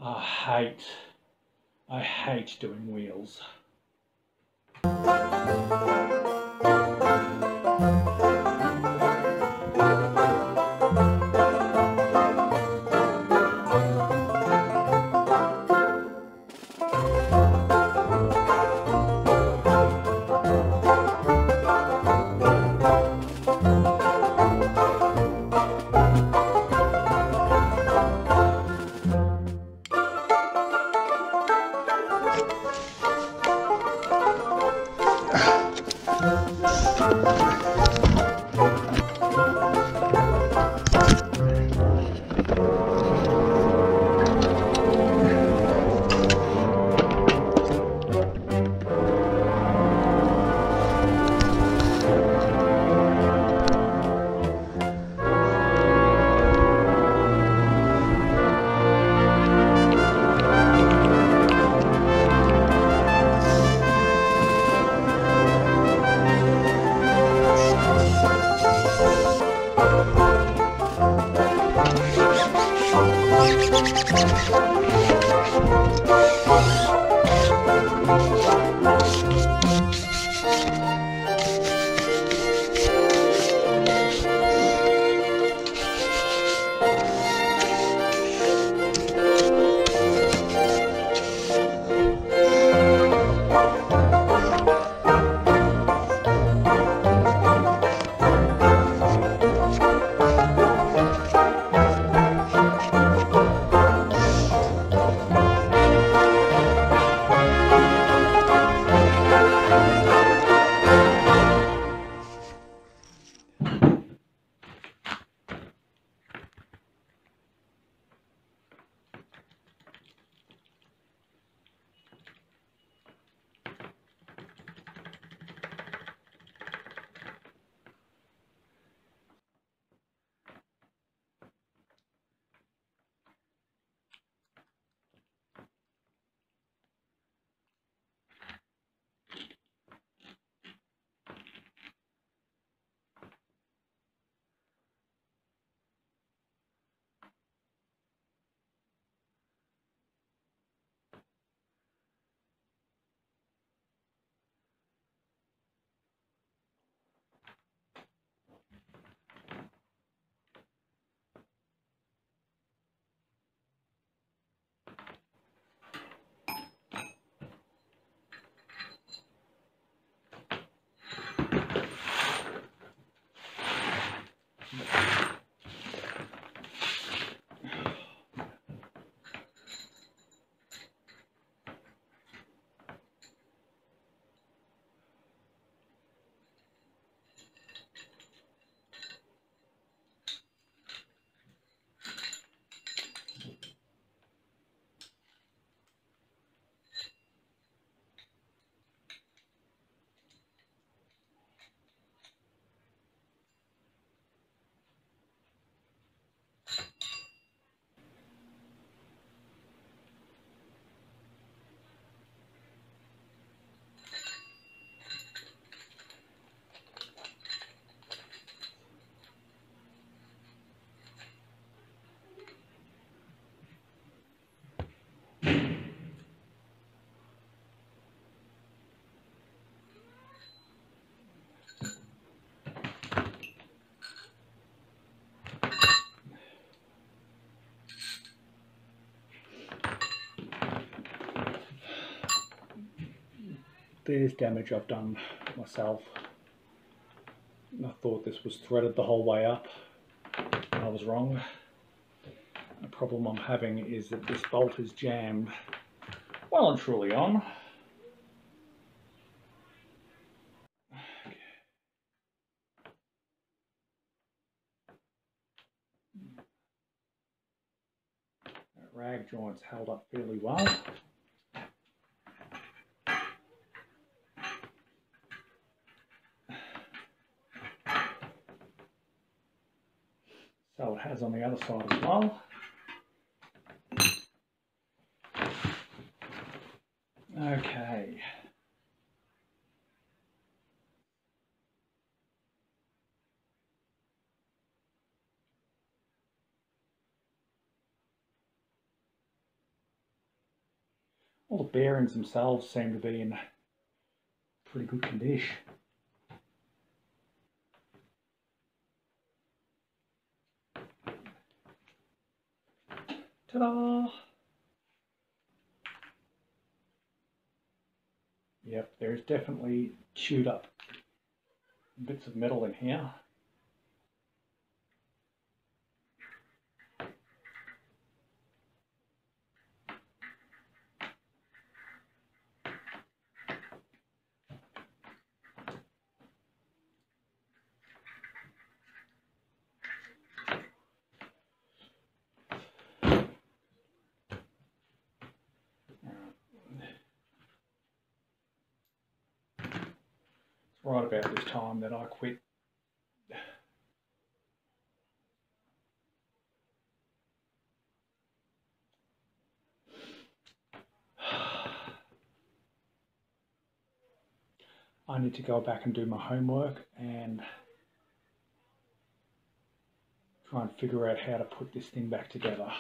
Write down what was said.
I hate, I hate doing wheels. There's damage I've done myself. I thought this was threaded the whole way up. I was wrong. The problem I'm having is that this bolt is jammed well and truly on. That rag joint's held up fairly well. So it has on the other side as well. Okay. All the bearings themselves seem to be in pretty good condition. Ta-da! Yep, there's definitely chewed up bits of metal in here. Right about this time that I quit I need to go back and do my homework and try and figure out how to put this thing back together.